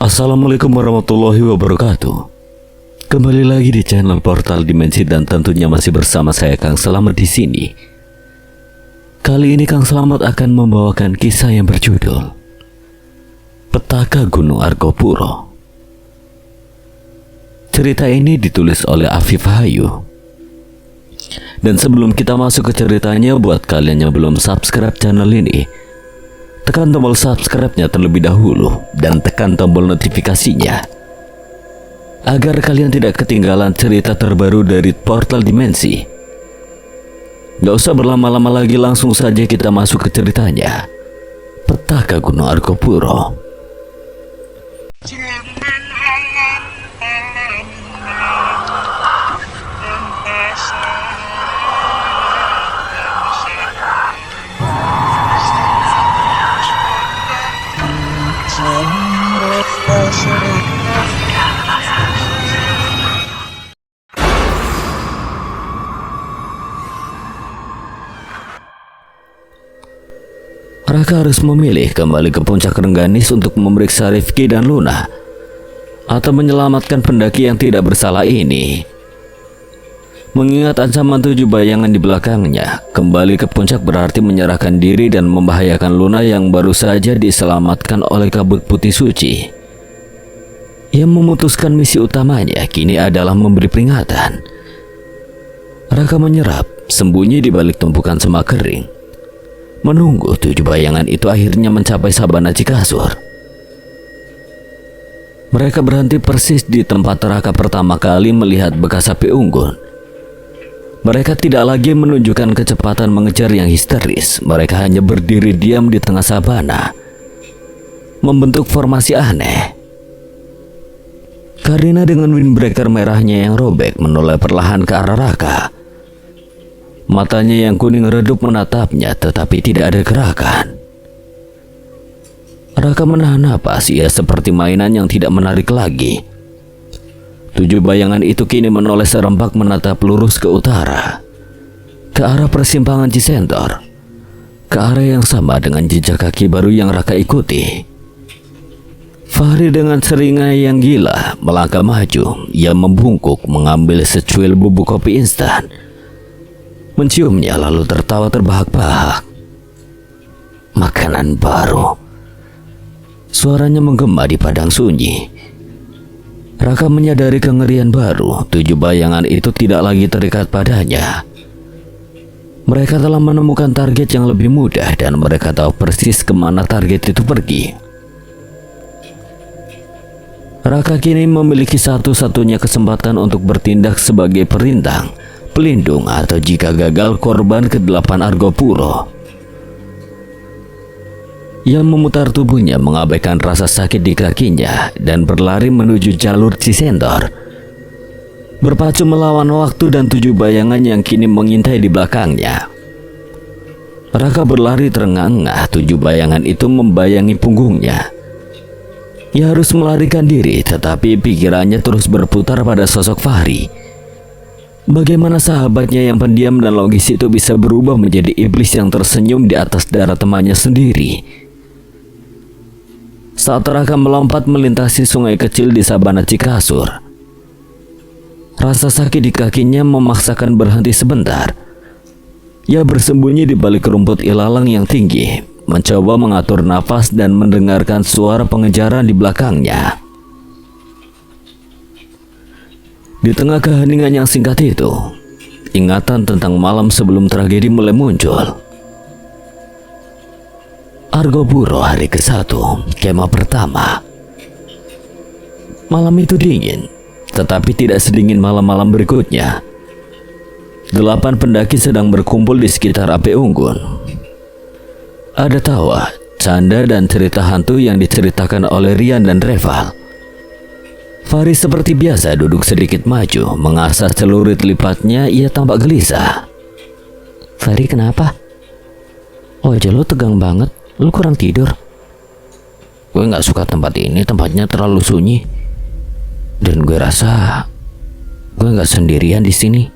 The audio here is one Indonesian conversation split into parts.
Assalamualaikum warahmatullahi wabarakatuh. Kembali lagi di channel Portal Dimensi dan tentunya masih bersama saya Kang Selamat di sini. Kali ini Kang Selamat akan membawakan kisah yang berjudul Petaka Gunung Argopuro. Cerita ini ditulis oleh Afif Hayu. Dan sebelum kita masuk ke ceritanya, buat kalian yang belum subscribe channel ini, tekan tombol subscribe-nya terlebih dahulu dan tekan tombol notifikasinya agar kalian tidak ketinggalan cerita terbaru dari Portal Dimensi. Gak usah berlama-lama lagi, langsung saja kita masuk ke ceritanya. Petaka Gunung Argopuro. Raka harus memilih kembali ke puncak Rengganis untuk memeriksa Rifki dan Luna atau menyelamatkan pendaki yang tidak bersalah ini. Mengingat ancaman 7 bayangan di belakangnya, kembali ke puncak berarti menyerahkan diri dan membahayakan Luna yang baru saja diselamatkan oleh kabut putih suci. Yang memutuskan misi utamanya kini adalah memberi peringatan. Raka menyerap, sembunyi di balik tumpukan semak kering, menunggu 7 bayangan itu akhirnya mencapai Sabana Cikasur. Mereka berhenti persis di tempat Raka pertama kali melihat bekas api unggun. Mereka tidak lagi menunjukkan kecepatan mengejar yang histeris. Mereka hanya berdiri diam di tengah sabana, membentuk formasi aneh. Karina dengan windbreaker merahnya yang robek menoleh perlahan ke arah Raka. Matanya yang kuning redup menatapnya, tetapi tidak ada gerakan. Raka menahan napas, ia seperti mainan yang tidak menarik lagi. 7 bayangan itu kini menoleh serempak menatap lurus ke utara, ke arah persimpangan Cisentor, ke arah yang sama dengan jejak kaki baru yang Raka ikuti. Fahri dengan seringai yang gila melangkah maju. Ia membungkuk mengambil secuil bubuk kopi instan, menciumnya lalu tertawa terbahak-bahak. Makanan baru. Suaranya menggema di padang sunyi. Raka menyadari kengerian baru. 7 bayangan itu tidak lagi terikat padanya. Mereka telah menemukan target yang lebih mudah dan mereka tahu persis kemana target itu pergi. Raka kini memiliki satu-satunya kesempatan untuk bertindak sebagai perintang, pelindung, atau jika gagal korban ke-8 Argopuro. Ia memutar tubuhnya mengabaikan rasa sakit di kakinya dan berlari menuju jalur Cisentor, berpacu melawan waktu dan 7 bayangan yang kini mengintai di belakangnya. Raka berlari terengah-engah. 7 bayangan itu membayangi punggungnya. Ia harus melarikan diri, tetapi pikirannya terus berputar pada sosok Fahri. Bagaimana sahabatnya yang pendiam dan logis itu bisa berubah menjadi iblis yang tersenyum di atas darah temannya sendiri. Saat Raka melompat melintasi sungai kecil di Sabana Cikasur, rasa sakit di kakinya memaksakan berhenti sebentar. Ia bersembunyi di balik rumput ilalang yang tinggi, mencoba mengatur nafas dan mendengarkan suara pengejaran di belakangnya. Di tengah keheningan yang singkat itu, ingatan tentang malam sebelum tragedi mulai muncul. Argopuro hari ke-1, kemah pertama. Malam itu dingin, tetapi tidak sedingin malam-malam berikutnya. 8 pendaki sedang berkumpul di sekitar api unggun. Ada tawa, canda, dan cerita hantu yang diceritakan oleh Rian dan Reval. Fahri seperti biasa duduk sedikit maju, mengasah celurit lipatnya. Ia tampak gelisah. Fahri, kenapa? Wajah lo tegang banget. Lu kurang tidur? Gue gak suka tempat ini, tempatnya terlalu sunyi. Dan gue rasa gue gak sendirian di sini.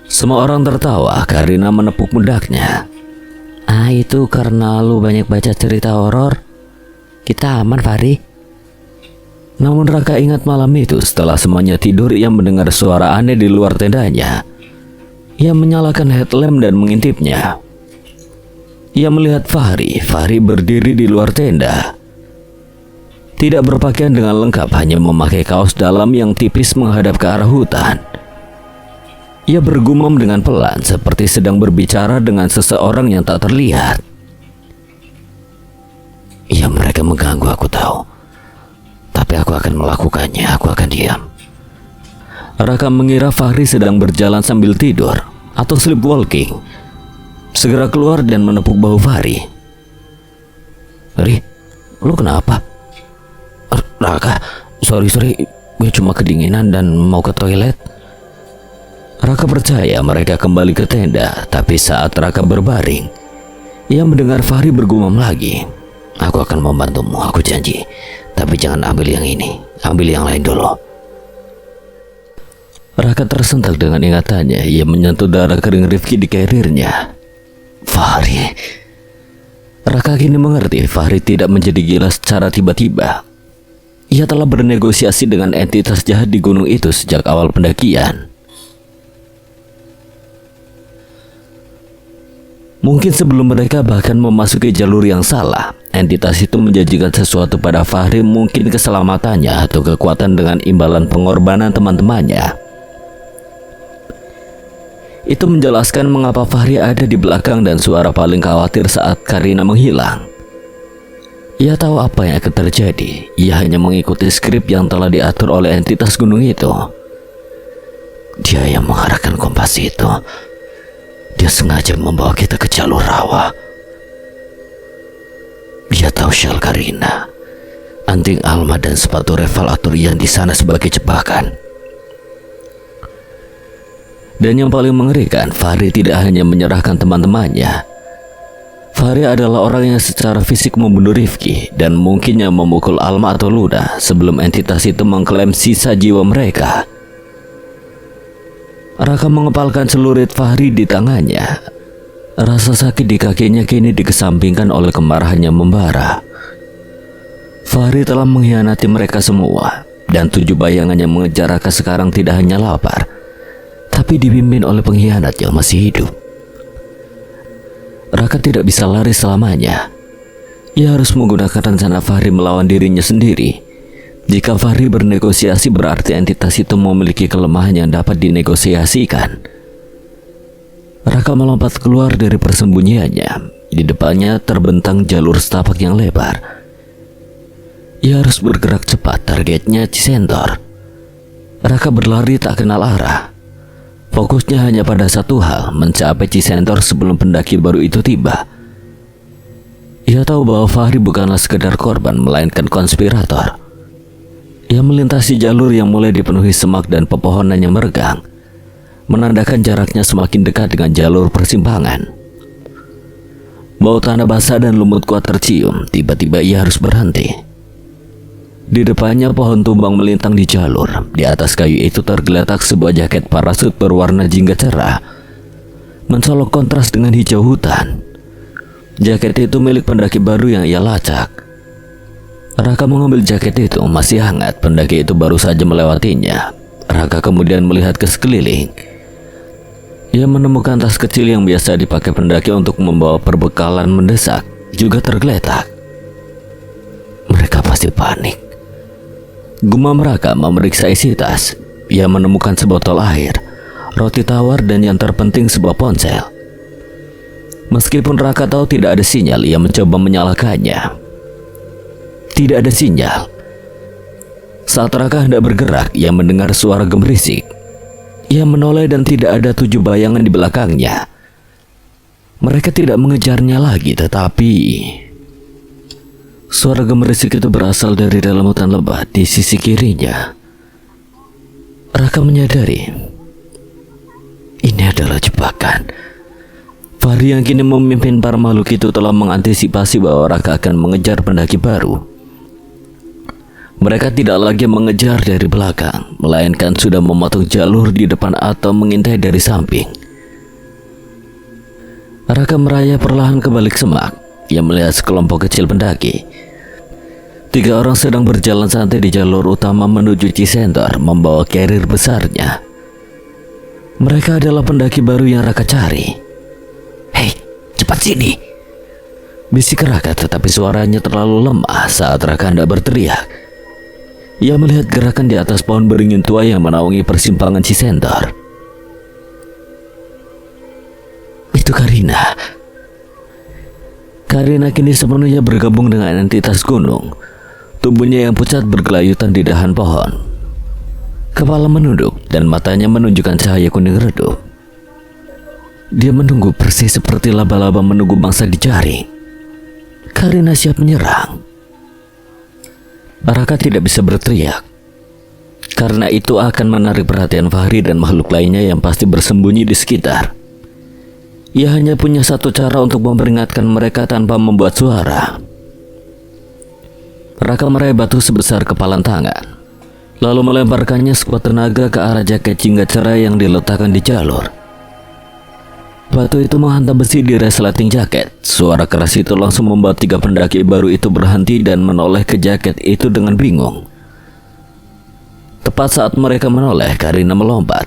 Semua orang tertawa. Karina menepuk pundaknya. Ah, itu karena lu banyak baca cerita horor. Kita aman, Fahri. Namun Raka ingat malam itu setelah semuanya tidur, ia mendengar suara aneh di luar tendanya. Ia menyalakan headlamp dan mengintipnya. Ia melihat Fahri berdiri di luar tenda. Tidak berpakaian dengan lengkap, hanya memakai kaos dalam yang tipis menghadap ke arah hutan. Ia bergumam dengan pelan seperti sedang berbicara dengan seseorang yang tak terlihat. "Iya, mereka mengganggu, aku tahu. Tapi aku akan melakukannya, aku akan diam." Raka mengira Fahri sedang berjalan sambil tidur atau sleepwalking. Segera keluar dan menepuk bahu Fahri. "Ri, lu kenapa?" "Raka, sorry, gue cuma kedinginan dan mau ke toilet." Raka percaya mereka kembali ke tenda, tapi saat Raka berbaring, ia mendengar Fahri bergumam lagi. "Aku akan membantumu, aku janji. Tapi jangan ambil yang ini, ambil yang lain dulu." Raka tersentak dengan ingatannya. Ia menyentuh darah kering Rifki di karirnya. Fahri. Raka kini mengerti Fahri tidak menjadi gila secara tiba-tiba. Ia telah bernegosiasi dengan entitas jahat di gunung itu sejak awal pendakian. Mungkin sebelum mereka bahkan memasuki jalur yang salah, entitas itu menjanjikan sesuatu pada Fahri, mungkin keselamatannya atau kekuatan dengan imbalan pengorbanan teman-temannya. Itu menjelaskan mengapa Fahri ada di belakang dan suara paling khawatir saat Karina menghilang. Ia tahu apa yang akan terjadi. Ia hanya mengikuti skrip yang telah diatur oleh entitas gunung itu. Dia yang mengarahkan kompas itu. Dia sengaja membawa kita ke jalur rawa. Dia tahu Shell Karina, anting Alma dan sepatu revelator yang di sana sebagai jebakan. Dan yang paling mengerikan, Fahri tidak hanya menyerahkan teman-temannya. Fahri adalah orang yang secara fisik membunuh Rifki dan mungkinnya memukul Alma atau Luna sebelum entitas itu mengklaim sisa jiwa mereka. Raka mengepalkan celurit Fahri di tangannya. Rasa sakit di kakinya kini dikesampingkan oleh kemarahannya membara. Fahri telah mengkhianati mereka semua, dan 7 bayangan yang mengejar Raka sekarang tidak hanya lapar, tapi dipimpin oleh pengkhianat yang masih hidup. Raka tidak bisa lari selamanya. Ia harus menggunakan rencana Fahri melawan dirinya sendiri. Jika Fahri bernegosiasi, berarti entitas itu memiliki kelemahan yang dapat dinegosiasikan. Raka melompat keluar dari persembunyiannya. Di depannya terbentang jalur setapak yang lebar. Ia harus bergerak cepat, targetnya Cisentor. Raka berlari tak kenal arah. Fokusnya hanya pada satu hal, mencapai Cisentor sebelum pendaki baru itu tiba. Ia tahu bahwa Fahri bukanlah sekedar korban, melainkan konspirator. Ia melintasi jalur yang mulai dipenuhi semak dan pepohonan yang meregang, menandakan jaraknya semakin dekat dengan jalur persimpangan. Bau tanah basah dan lumut kuat tercium. Tiba-tiba ia harus berhenti. Di depannya pohon tumbang melintang di jalur. Di atas kayu itu tergeletak sebuah jaket parasut berwarna jingga cerah, mencolok kontras dengan hijau hutan. Jaket itu milik pendaki baru yang ia lacak. Raka mengambil jaket itu, masih hangat. Pendaki itu baru saja melewatinya. Raka kemudian melihat ke sekeliling. Ia menemukan tas kecil yang biasa dipakai pendaki untuk membawa perbekalan mendesak, juga tergeletak. Mereka pasti panik. Gumam Raka memeriksa isi tas. Ia menemukan sebotol air, roti tawar, dan yang terpenting sebuah ponsel. Meskipun Raka tahu tidak ada sinyal, ia mencoba menyalakannya. Tidak ada sinyal. Saat Raka hendak bergerak, ia mendengar suara gemerisik. Ia menoleh dan tidak ada 7 bayangan di belakangnya. Mereka tidak mengejarnya lagi, tetapi suara gemerisik itu berasal dari dalam hutan lebat di sisi kirinya. Raka menyadari ini adalah jebakan. Fahri yang kini memimpin para makhluk itu telah mengantisipasi bahwa Raka akan mengejar pendaki baru. Mereka tidak lagi mengejar dari belakang, melainkan sudah memotong jalur di depan atau mengintai dari samping. Raka merayap perlahan ke balik semak. Ia melihat sekelompok kecil pendaki. 7 Tiga orang sedang berjalan santai di jalur utama menuju Cisenter membawa carrier besarnya. Mereka adalah pendaki baru yang Raka cari. Hei, cepat sini! Bisik Raka, tetapi suaranya terlalu lemah saat Raka hendak berteriak. Ia melihat gerakan di atas pohon beringin tua yang menaungi persimpangan Cisenter. Itu Karina. Karina kini sepenuhnya bergabung dengan entitas gunung. Tubuhnya yang pucat bergelayutan di dahan pohon. Kepala menunduk dan matanya menunjukkan cahaya kuning redup. Dia menunggu persis seperti laba-laba menunggu mangsa dicari. Karina siap menyerang. Raka tidak bisa berteriak, karena itu akan menarik perhatian Fahri dan makhluk lainnya yang pasti bersembunyi di sekitar. Ia hanya punya satu cara untuk memperingatkan mereka tanpa membuat suara. Raka meraih batu sebesar kepalan tangan, lalu melemparkannya sekuat tenaga ke arah jaket jingga cerai yang diletakkan di jalur. Batu itu menghantam besi di resleting jaket. Suara keras itu langsung membuat tiga pendaki baru itu berhenti dan menoleh ke jaket itu dengan bingung. Tepat saat mereka menoleh, Karina melompat.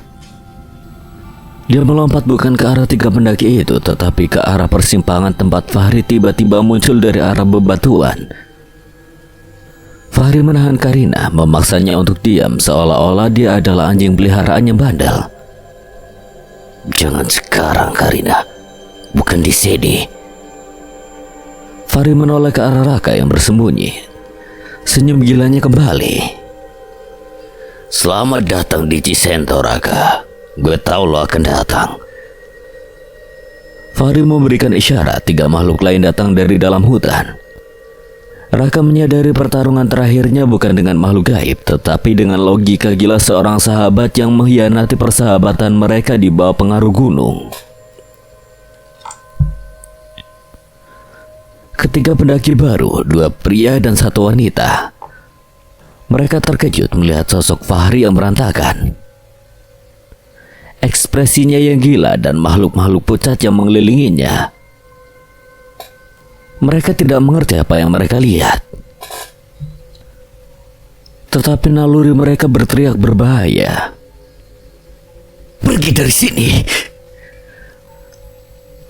Dia melompat bukan ke arah tiga pendaki itu, tetapi ke arah persimpangan tempat Fahri tiba-tiba muncul dari arah bebatuan. Fahri menahan Karina, memaksanya untuk diam seolah-olah dia adalah anjing peliharaan yang bandel. Jangan sekarang, Karina. Bukan di sini. Fahri menoleh ke arah Raka yang bersembunyi. Senyum gilanya kembali. Selamat datang di Cisento, Raka. Gue tahu lo akan datang. Fahri memberikan isyarat. Tiga makhluk lain datang dari dalam hutan. Raka menyadari pertarungan terakhirnya bukan dengan makhluk gaib, tetapi dengan logika gila seorang sahabat yang mengkhianati persahabatan mereka di bawah pengaruh gunung. Ketiga pendaki baru, dua pria dan satu wanita. Mereka terkejut melihat sosok Fahri yang berantakan. Ekspresinya yang gila dan makhluk-makhluk pucat yang mengelilinginya. Mereka tidak mengerti apa yang mereka lihat. Tetapi naluri mereka berteriak berbahaya. Pergi dari sini!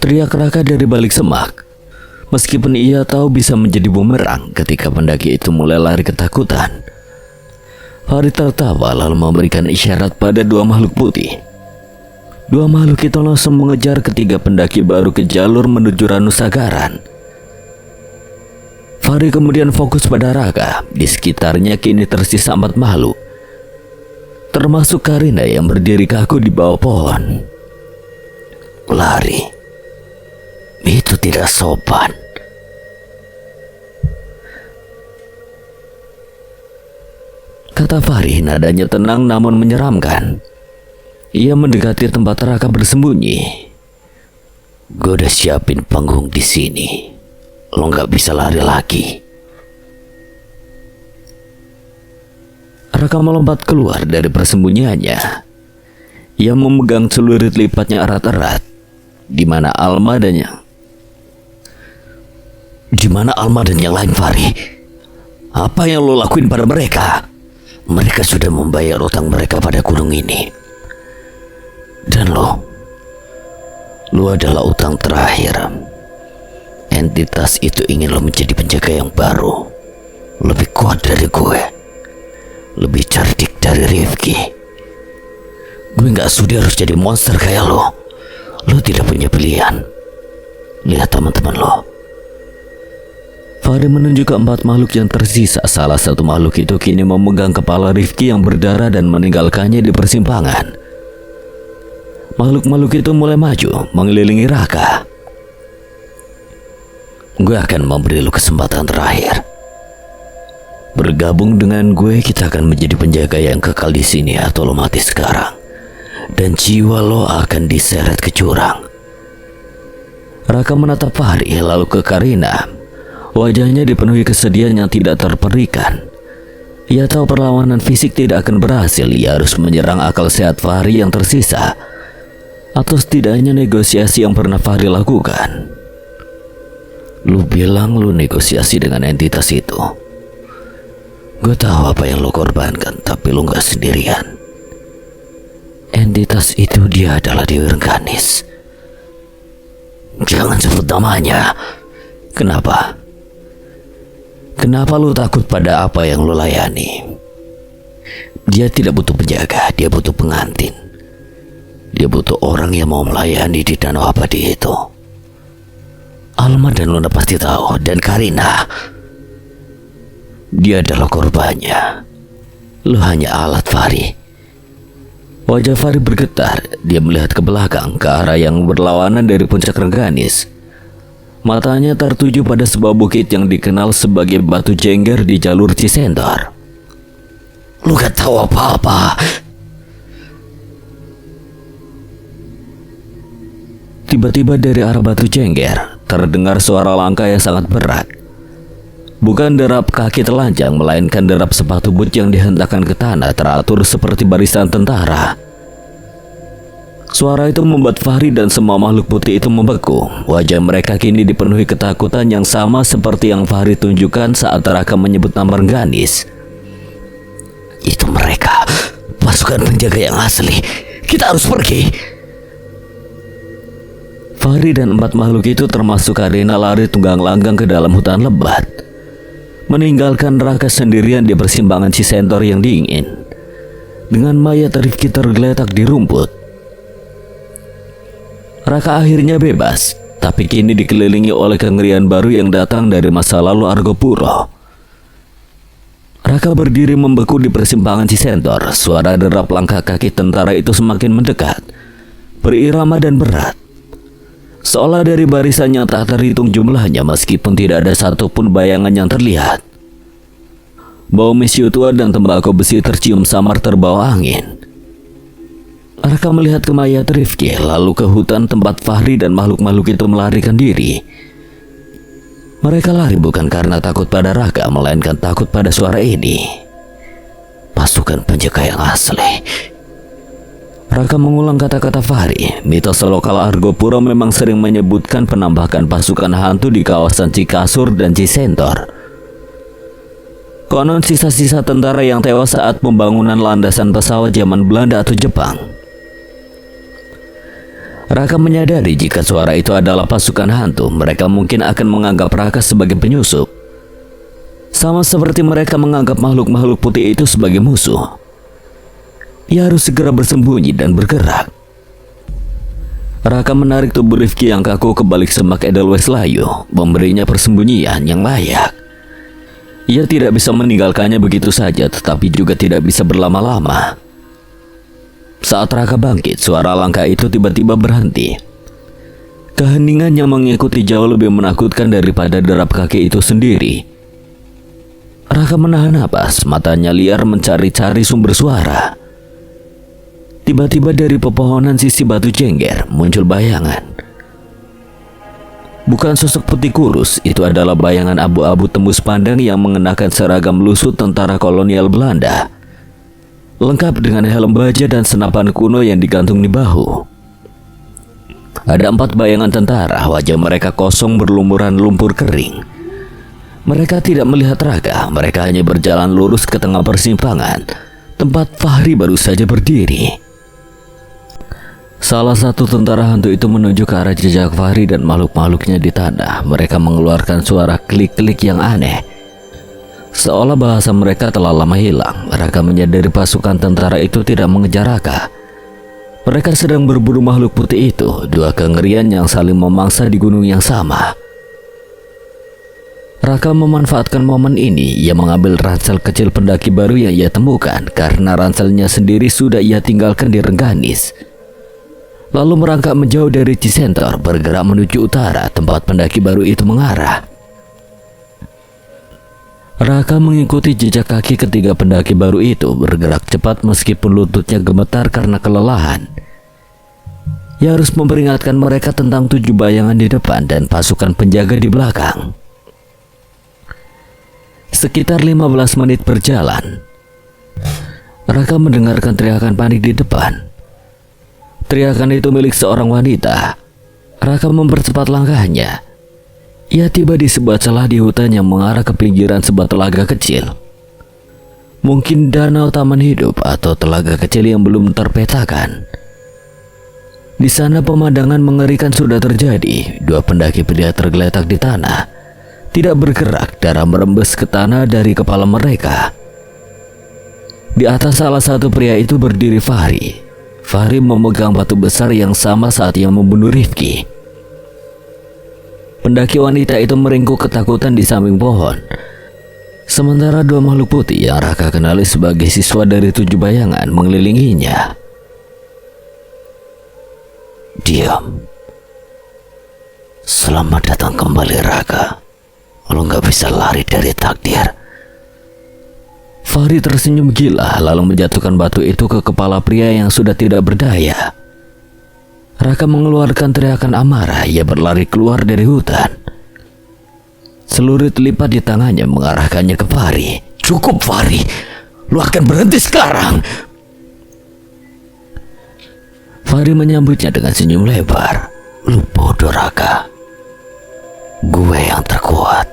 Teriak Raka dari balik semak. Meskipun ia tahu bisa menjadi bumerang ketika pendaki itu mulai lari ketakutan. Fahri tertawa lalu memberikan isyarat pada dua makhluk putih. Dua makhluk itu langsung mengejar ketiga pendaki baru ke jalur menuju Ranusagaran. Fahri kemudian fokus pada Raka. Di sekitarnya kini tersisa 4 makhluk, termasuk Karina yang berdiri kaku di bawah pohon. Lari. Itu tidak sopan. Kata Fahri, nadanya tenang namun menyeramkan. Ia mendekati tempat Raka bersembunyi. Gue udah siapin panggung di sini. Lo nggak bisa lari lagi. Raka melompat keluar dari persembunyiannya. Ia memegang celurit lipatnya erat-erat. Di mana Alma dan yang lain, Fahri? Apa yang lo lakuin pada mereka? Mereka sudah membayar utang mereka pada gunung ini. Dan lo adalah utang terakhir. Entitas itu ingin lo menjadi penjaga yang baru, lebih kuat dari gue, lebih cerdik dari Rifki. Gue gak sudi harus jadi monster kayak lo. Lo tidak punya pilihan. Lihat teman-teman lo. Fahri menunjuk ke 4 makhluk yang tersisa. Salah satu makhluk itu kini memegang kepala Rifki yang berdarah dan meninggalkannya di persimpangan. Makhluk-makhluk itu mulai maju mengelilingi Raka. Gue akan memberi lo kesempatan terakhir. Bergabung dengan gue, kita akan menjadi penjaga yang kekal di sini, atau lo mati sekarang. Dan jiwa lo akan diseret ke jurang. Raka menatap Fahri lalu ke Karina. Wajahnya dipenuhi kesedihan yang tidak terperikan. Ia tahu perlawanan fisik tidak akan berhasil. Ia harus menyerang akal sehat Fahri yang tersisa, atau setidaknya negosiasi yang pernah Fahri lakukan. Lu bilang lu negosiasi dengan entitas itu. Gue tahu apa yang lo korbankan, tapi lo gak sendirian. Entitas itu dia adalah Dewi Rengganis. Jangan sebut namanya. Kenapa? Kenapa lo takut pada apa yang lo layani? Dia tidak butuh penjaga, dia butuh pengantin. Dia butuh orang yang mau melayani di danau abadi itu. Alma dan Luna pasti tahu, dan Karina. Dia adalah korbannya. Lu hanya alat, Fahri. Wajah Fahri bergetar. Dia melihat ke belakang, ke arah yang berlawanan dari puncak Rengganis. Matanya tertuju pada sebuah bukit yang dikenal sebagai Batu Jengger di jalur Cisentor. Lu gak tahu apa-apa. Tiba-tiba dari arah Batu Jengger terdengar suara langkah yang sangat berat. Bukan derap kaki telanjang, melainkan derap sepatu but yang dihentakkan ke tanah teratur seperti barisan tentara. Suara itu membuat Fahri dan semua makhluk putih itu membeku. Wajah mereka kini dipenuhi ketakutan yang sama seperti yang Fahri tunjukkan saat Raka menyebut nama Rengganis. Itu mereka, pasukan penjaga yang asli. Kita harus pergi. Fahri dan 4 makhluk itu termasuk Karina lari tunggang langgang ke dalam hutan lebat, meninggalkan Raka sendirian di persimpangan Cisentor yang dingin, dengan mayat Rifki tergeletak di rumput. Raka akhirnya bebas, tapi kini dikelilingi oleh kengerian baru yang datang dari masa lalu Argopuro. Raka berdiri membeku di persimpangan Cisentor. Suara derap langkah kaki tentara itu semakin mendekat, berirama dan berat, seolah dari barisan yang tak terhitung jumlahnya meskipun tidak ada satupun bayangan yang terlihat. Bau mesiu tua dan tembakau besi tercium samar terbawa angin. Raka melihat ke mayat Rifki, lalu ke hutan tempat Fahri dan makhluk-makhluk itu melarikan diri. Mereka lari bukan karena takut pada Raka, melainkan takut pada suara ini. Pasukan penjaga yang asli. Raka mengulang kata-kata Fahri. Mitos lokal Argopuro memang sering menyebutkan penambahan pasukan hantu di kawasan Cikasur dan Cisentor. Konon sisa-sisa tentara yang tewas saat pembangunan landasan pesawat zaman Belanda atau Jepang. Raka menyadari jika suara itu adalah pasukan hantu, mereka mungkin akan menganggap Raka sebagai penyusup, sama seperti mereka menganggap makhluk-makhluk putih itu sebagai musuh. Ia harus segera bersembunyi dan bergerak. Raka menarik tubuh Rifki yang kaku ke balik semak Edelweiss layu, memberinya persembunyian yang layak. Ia tidak bisa meninggalkannya begitu saja, tetapi juga tidak bisa berlama-lama. Saat Raka bangkit, suara langkah itu tiba-tiba berhenti. Keheningan yang mengikuti jauh lebih menakutkan daripada derap kaki itu sendiri. Raka menahan napas, matanya liar mencari-cari sumber suara. Tiba-tiba dari pepohonan sisi Batu Jengger muncul bayangan. Bukan sosok putih kurus, itu adalah bayangan abu-abu tembus pandang yang mengenakan seragam lusut tentara kolonial Belanda, lengkap dengan helm baja dan senapan kuno yang digantung di bahu. Ada 4 bayangan tentara, wajah mereka kosong berlumuran lumpur kering. Mereka tidak melihat Raka, mereka hanya berjalan lurus ke tengah persimpangan, tempat Fahri baru saja berdiri. Salah satu tentara hantu itu menuju ke arah jejak Fahri dan makhluk-makhluknya di tanah. Mereka mengeluarkan suara klik-klik yang aneh, seolah bahasa mereka telah lama hilang. Raka menyadari pasukan tentara itu tidak mengejar Raka. Mereka sedang berburu makhluk putih itu, 2 kengerian yang saling memangsa di gunung yang sama. Raka memanfaatkan momen ini. Ia mengambil ransel kecil pendaki baru yang ia temukan, karena ranselnya sendiri sudah ia tinggalkan di Rengganis. Lalu merangkak menjauh dari Cisentor, bergerak menuju utara, tempat pendaki baru itu mengarah. Raka mengikuti jejak kaki ketiga pendaki baru itu, bergerak cepat meskipun lututnya gemetar karena kelelahan. Ia harus memperingatkan mereka tentang 7 bayangan di depan dan pasukan penjaga di belakang. Sekitar 15 menit berjalan, Raka mendengarkan teriakan panik di depan. Teriakan itu milik seorang wanita. Raka mempercepat langkahnya. Ia tiba di sebuah celah di hutan yang mengarah ke pinggiran sebuah telaga kecil. Mungkin danau taman hidup atau telaga kecil yang belum terpetakan. Di sana pemandangan mengerikan sudah terjadi. Dua pendaki pria tergeletak di tanah, tidak bergerak, darah merembes ke tanah dari kepala mereka. Di atas salah satu pria itu berdiri Fahri. Fahri memegang batu besar yang sama saat ia membunuh Rifki. Pendaki wanita itu meringkuk ketakutan di samping pohon. Sementara dua makhluk putih yang Raka kenali sebagai siswa dari 7 bayangan mengelilinginya. Diam. Selamat datang kembali, Raka. Lo gak bisa lari dari takdir. Fahri tersenyum gila lalu menjatuhkan batu itu ke kepala pria yang sudah tidak berdaya. Raka mengeluarkan teriakan amarah. Ia berlari keluar dari hutan. Celurit lipat di tangannya mengarahkannya ke Fahri. Cukup, Fahri. Lo akan berhenti sekarang. Fahri menyambutnya dengan senyum lebar. Lu bodoh, Raka. Gue yang terkuat.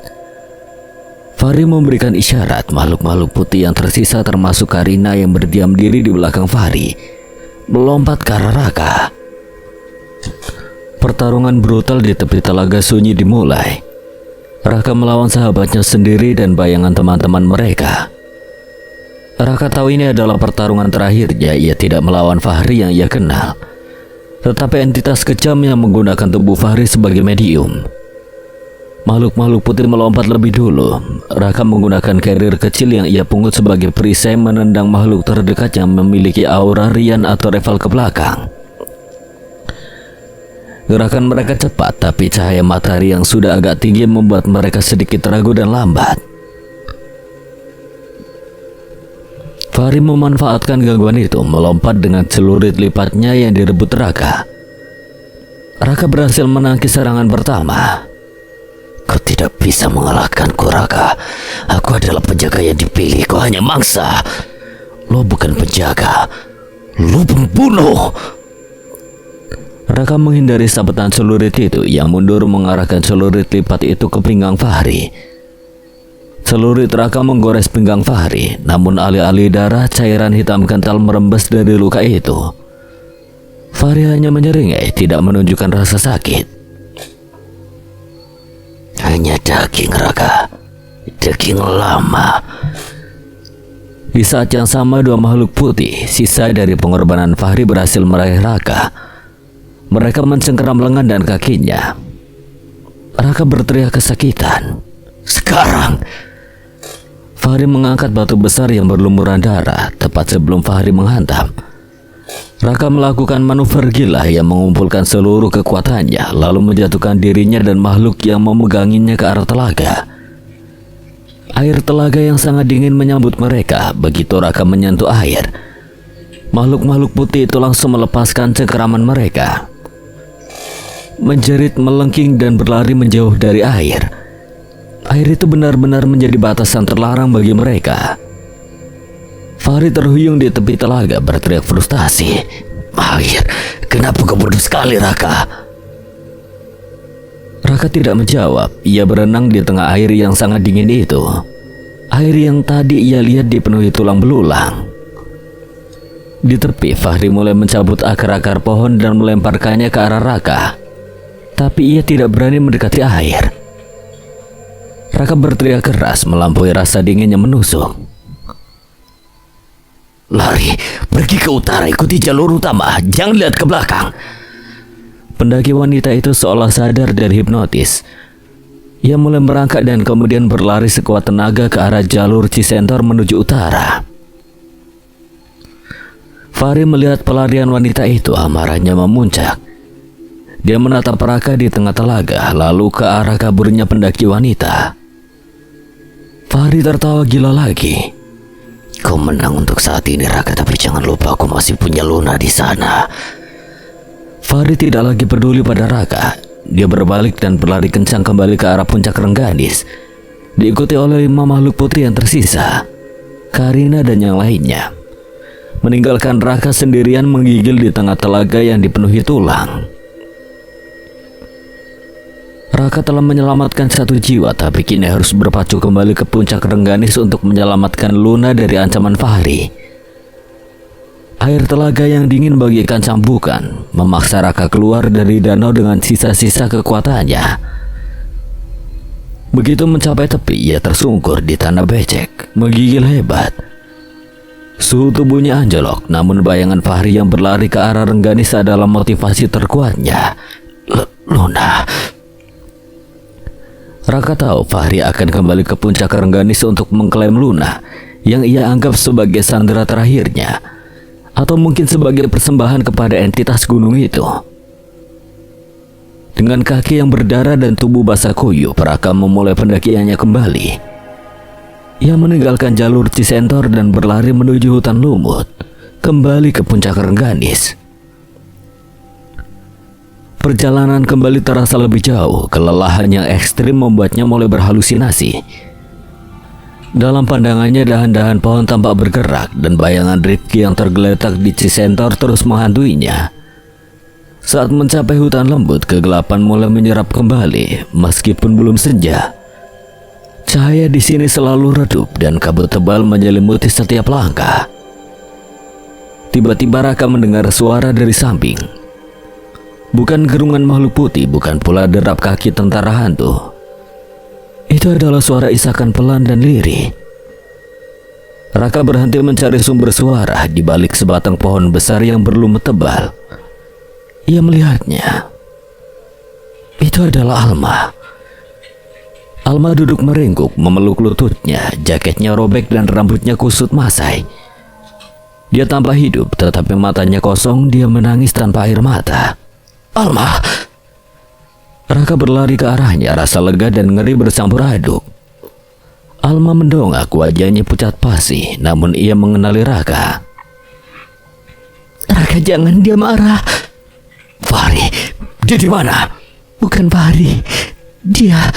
Fahri memberikan isyarat. Makhluk-makhluk putih yang tersisa termasuk Karina yang berdiam diri di belakang Fahri melompat ke arah Raka. Pertarungan brutal di tepi telaga sunyi dimulai. Raka melawan sahabatnya sendiri dan bayangan teman-teman mereka. Raka tahu ini adalah pertarungan terakhirnya. Ia tidak melawan Fahri yang ia kenal, tetapi entitas kejam yang menggunakan tubuh Fahri sebagai medium. Makhluk-makhluk putih melompat lebih dulu. Raka menggunakan carrier kecil yang ia pungut sebagai perisai menendang makhluk terdekat yang memiliki aura rian atau rival ke belakang. Gerakan mereka cepat, tapi cahaya matahari yang sudah agak tinggi membuat mereka sedikit ragu dan lambat. Fahri memanfaatkan gangguan itu, melompat dengan celurit lipatnya yang direbut Raka. Raka berhasil menangkis serangan pertama. Kau tidak bisa mengalahkanku, Raka. Aku adalah penjaga yang dipilih. Kau hanya mangsa. Lo bukan penjaga. Lo pembunuh. Raka menghindari sabetan celurit itu. Yang mundur mengarahkan celurit lipat itu ke pinggang Fahri. Celurit Raka menggores pinggang Fahri, namun alih-alih darah, cairan hitam kental merembes dari luka itu. Fahri hanya menyeringai, tidak menunjukkan rasa sakit. Hanya daging, Raka. Daging lama. Di saat yang sama, dua makhluk putih, sisa dari pengorbanan Fahri, berhasil meraih Raka. Mereka mencengkeram lengan dan kakinya. Raka berteriak kesakitan. Sekarang. Fahri mengangkat batu besar yang berlumuran darah tepat sebelum Fahri menghantam. Raka melakukan manuver gila yang mengumpulkan seluruh kekuatannya lalu menjatuhkan dirinya dan makhluk yang memeganginya ke arah telaga. Air telaga yang sangat dingin menyambut mereka. Begitu Raka menyentuh air, makhluk-makhluk putih itu langsung melepaskan cengkeraman mereka. Menjerit, melengking dan berlari menjauh dari air. Air itu benar-benar menjadi batasan terlarang bagi mereka. Fahri terhuyung di tepi telaga berteriak frustasi. Air, kenapa kau bodoh sekali, Raka? Raka tidak menjawab. Ia berenang di tengah air yang sangat dingin itu. Air yang tadi ia lihat dipenuhi tulang belulang. Di tepi, Fahri mulai mencabut akar-akar pohon dan melemparkannya ke arah Raka. Tapi ia tidak berani mendekati air. Raka berteriak keras melampaui rasa dingin yang menusuk. Lari, pergi ke utara, ikuti jalur utama, jangan lihat ke belakang. Pendaki wanita itu seolah sadar dari hipnotis. Ia mulai merangkak dan kemudian berlari sekuat tenaga ke arah jalur Cisentor menuju utara. Fahri melihat pelarian wanita itu, amarahnya memuncak. Dia menatap Raka di tengah telaga, lalu ke arah kaburnya pendaki wanita. Fahri tertawa gila lagi. Kau menang untuk saat ini, Raka, tapi jangan lupa aku masih punya Luna di sana. Fahri tidak lagi peduli pada Raka. Dia berbalik dan berlari kencang kembali ke arah puncak Rengganis, diikuti oleh 5 makhluk putih yang tersisa, Karina dan yang lainnya, meninggalkan Raka sendirian menggigil di tengah telaga yang dipenuhi tulang. Raka telah menyelamatkan satu jiwa, tapi kini harus berpacu kembali ke puncak Rengganis untuk menyelamatkan Luna dari ancaman Fahri. Air telaga yang dingin bagaikan cambukan memaksa Raka keluar dari danau dengan sisa-sisa kekuatannya. Begitu mencapai tepi, ia tersungkur di tanah becek, menggigil hebat. Suhu tubuhnya anjlok, namun bayangan Fahri yang berlari ke arah Rengganis adalah motivasi terkuatnya. Luna. Raka tahu Fahri akan kembali ke puncak Rengganis untuk mengklaim Luna yang ia anggap sebagai sandera terakhirnya, atau mungkin sebagai persembahan kepada entitas gunung itu. Dengan kaki yang berdarah dan tubuh basah kuyup, Raka memulai pendakiannya kembali. Ia meninggalkan jalur Cisentor dan berlari menuju hutan lumut, kembali ke puncak Rengganis. Perjalanan kembali terasa lebih jauh, kelelahan yang ekstrim membuatnya mulai berhalusinasi. Dalam pandangannya dahan-dahan pohon tampak bergerak dan bayangan Rifki yang tergeletak di Cisentor terus menghantuinya. Saat mencapai hutan lembut, kegelapan mulai menyerap kembali meskipun belum senja. Cahaya di sini selalu redup dan kabut tebal menyelimuti setiap langkah. Tiba-tiba Raka mendengar suara dari samping. Bukan gerungan makhluk putih, bukan pula derap kaki tentara hantu. Itu adalah suara isakan pelan dan lirih. Raka berhenti mencari sumber suara di balik sebatang pohon besar yang berlumut tebal. Ia melihatnya. Itu adalah Alma. Alma duduk meringkuk, memeluk lututnya, jaketnya robek dan rambutnya kusut masai. Dia tampak hidup, tetapi matanya kosong. Dia menangis tanpa air mata. Alma. Raka berlari ke arahnya, rasa lega dan ngeri bercampur aduk. Alma mendongak, wajahnya pucat pasi, namun ia mengenali Raka. Raka, jangan, dia marah. Fahri, dia di mana? Bukan Fahri, dia.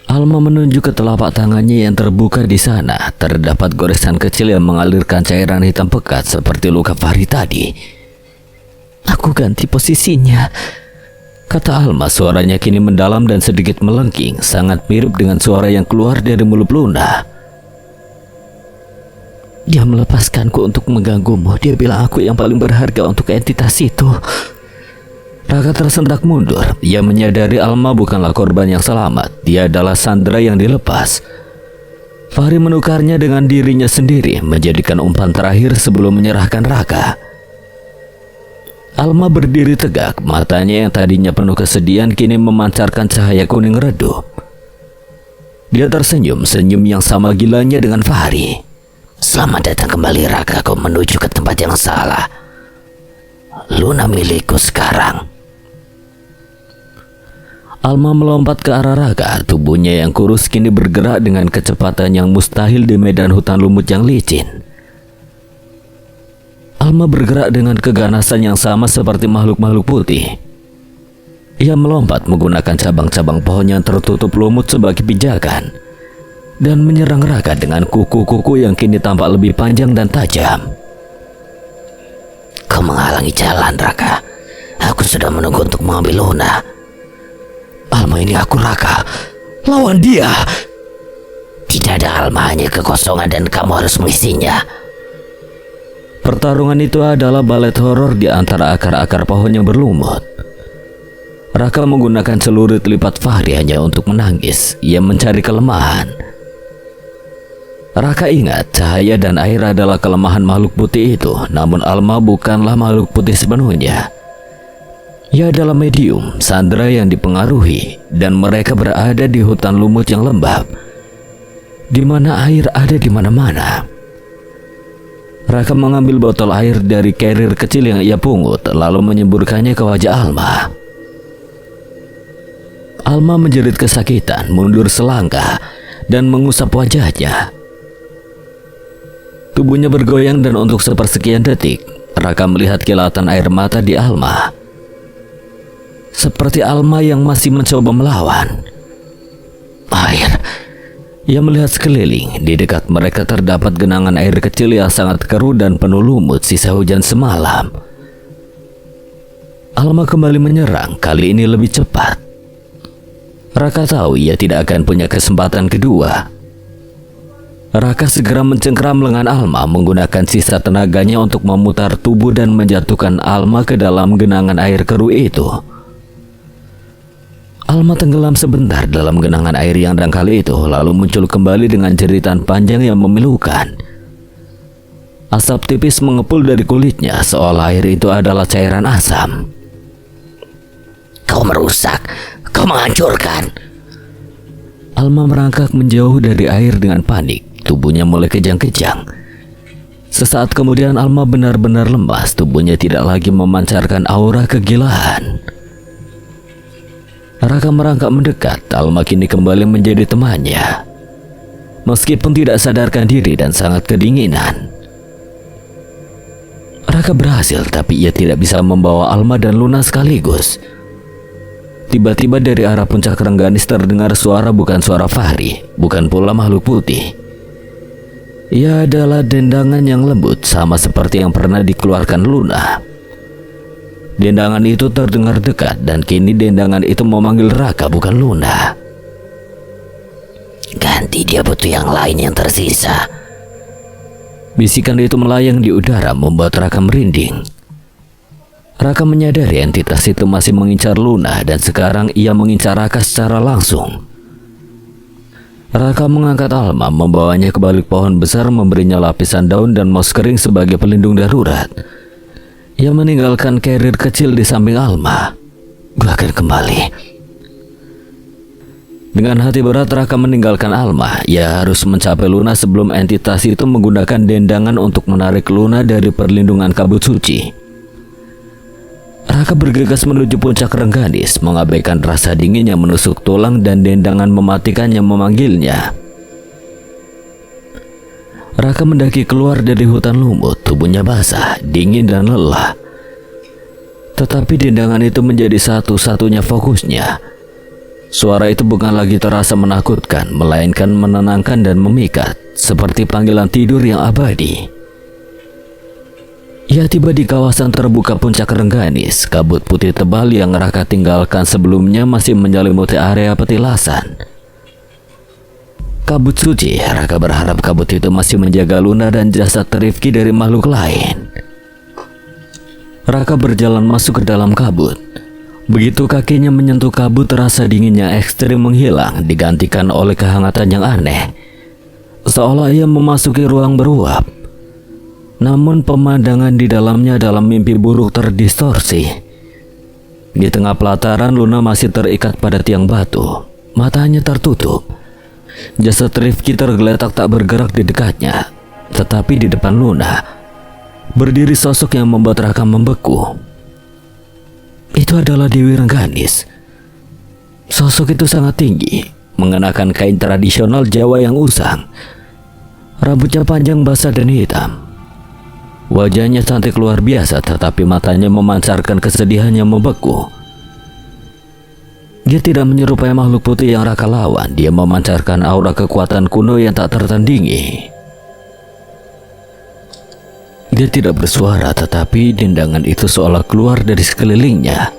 Alma menunjuk ke telapak tangannya yang terbuka. Di sana terdapat goresan kecil yang mengalirkan cairan hitam pekat seperti luka Fahri tadi. Aku ganti posisinya, kata Alma. Suaranya kini mendalam dan sedikit melengking, sangat mirip dengan suara yang keluar dari mulut Luna. Dia melepaskanku untuk mengganggumu. Dia bilang aku yang paling berharga untuk entitas itu. Raka tersentak mundur. Ia menyadari Alma bukanlah korban yang selamat. Dia adalah sandera yang dilepas. Fahri menukarnya dengan dirinya sendiri, menjadikan umpan terakhir sebelum menyerahkan Raka. Alma berdiri tegak, matanya yang tadinya penuh kesedihan kini memancarkan cahaya kuning redup. Dia tersenyum, senyum yang sama gilanya dengan Fahri. Selamat datang kembali Raka, kau menuju ke tempat yang salah. Luna milikku sekarang. Alma melompat ke arah Raka, tubuhnya yang kurus kini bergerak dengan kecepatan yang mustahil di medan hutan lumut yang licin. Alma bergerak dengan keganasan yang sama seperti makhluk-makhluk putih. Ia melompat menggunakan cabang-cabang pohon yang tertutup lumut sebagai pijakan dan menyerang Raka dengan kuku-kuku yang kini tampak lebih panjang dan tajam. Kau menghalangi jalan, Raka. Aku sudah menunggu untuk mengambil Luna. Alma, ini aku, Raka. Lawan dia. Tidak ada Alma, hanya kekosongan dan kamu harus mengisinya. Pertarungan itu adalah balet horor di antara akar-akar pohon yang berlumut. Raka menggunakan celurit lipat Fahri hanya untuk menangis. Ia mencari kelemahan. Raka ingat cahaya dan air adalah kelemahan makhluk putih itu. Namun Alma bukanlah makhluk putih sepenuhnya. Ia adalah medium, sandera yang dipengaruhi. Dan mereka berada di hutan lumut yang lembab, di mana air ada di mana-mana. Raka mengambil botol air dari carrier kecil yang ia pungut, lalu menyemburkannya ke wajah Alma. Alma menjerit kesakitan, mundur selangkah, dan mengusap wajahnya. Tubuhnya bergoyang dan untuk sepersekian detik, Raka melihat kilatan air mata di Alma. Seperti Alma yang masih mencoba melawan. Air. Ia melihat sekeliling. Di dekat mereka terdapat genangan air kecil yang sangat keruh dan penuh lumut sisa hujan semalam. Alma kembali menyerang, kali ini lebih cepat. Raka tahu ia tidak akan punya kesempatan kedua. Raka segera mencengkeram lengan Alma menggunakan sisa tenaganya untuk memutar tubuh dan menjatuhkan Alma ke dalam genangan air keruh itu. Alma tenggelam sebentar dalam genangan air yang dangkal itu, lalu muncul kembali dengan jeritan panjang yang memilukan. Asap tipis mengepul dari kulitnya seolah air itu adalah cairan asam. Kau merusak, kau menghancurkan. Alma merangkak menjauh dari air dengan panik. Tubuhnya mulai kejang-kejang. Sesaat kemudian Alma benar-benar lemas. Tubuhnya tidak lagi memancarkan aura kegilaan. Raka merangkak mendekat. Alma kini kembali menjadi temannya. Meskipun tidak sadarkan diri dan sangat kedinginan. Raka berhasil, tapi ia tidak bisa membawa Alma dan Luna sekaligus. Tiba-tiba dari arah puncak Rengganis terdengar suara, bukan suara Fahri, bukan pula makhluk putih. Ia adalah dendangan yang lembut, sama seperti yang pernah dikeluarkan Luna. Dendangan itu terdengar dekat, dan kini dendangan itu memanggil Raka, bukan Luna. Ganti, dia butuh yang lain yang tersisa. Bisikan itu melayang di udara membuat Raka merinding. Raka menyadari entitas itu masih mengincar Luna, dan sekarang ia mengincar Raka secara langsung. Raka mengangkat Alma, membawanya ke balik pohon besar, memberinya lapisan daun dan mos kering sebagai pelindung darurat. Ia meninggalkan carrier kecil di samping Alma. Gua akan kembali. Dengan hati berat Raka meninggalkan Alma. Ia harus mencapai Luna sebelum entitas itu menggunakan dendangan untuk menarik Luna dari perlindungan kabut suci. Raka bergegas menuju puncak Rengganis, mengabaikan rasa dingin yang menusuk tulang dan dendangan mematikan yang memanggilnya. Raka mendaki keluar dari hutan lumut, tubuhnya basah, dingin dan lelah. Tetapi dendangan itu menjadi satu-satunya fokusnya. Suara itu bukan lagi terasa menakutkan, melainkan menenangkan dan memikat, seperti panggilan tidur yang abadi. Ia tiba di kawasan terbuka puncak Rengganis. Kabut putih tebal yang Raka tinggalkan sebelumnya masih menyelimuti area petilasan. Kabut suci. Raka berharap kabut itu masih menjaga Luna dan jasad Rifki dari makhluk lain. Raka berjalan masuk ke dalam kabut. Begitu kakinya menyentuh kabut, rasa dinginnya ekstrim menghilang, digantikan oleh kehangatan yang aneh. Seolah ia memasuki ruang beruap. Namun pemandangan di dalamnya dalam mimpi buruk terdistorsi. Di tengah pelataran Luna masih terikat pada tiang batu. Matanya tertutup. Jasad Rifki tergeletak tak bergerak di dekatnya. Tetapi di depan Luna berdiri sosok yang membuat Raka membeku. Itu adalah Dewi Rengganis. Sosok itu sangat tinggi, mengenakan kain tradisional Jawa yang usang. Rambutnya panjang basah dan hitam. Wajahnya cantik luar biasa, tetapi matanya memancarkan kesedihan yang membeku. Dia tidak menyerupai makhluk putih yang Raka lawan. Dia memancarkan aura kekuatan kuno yang tak tertandingi. Dia tidak bersuara, tetapi dendangan itu seolah keluar dari sekelilingnya,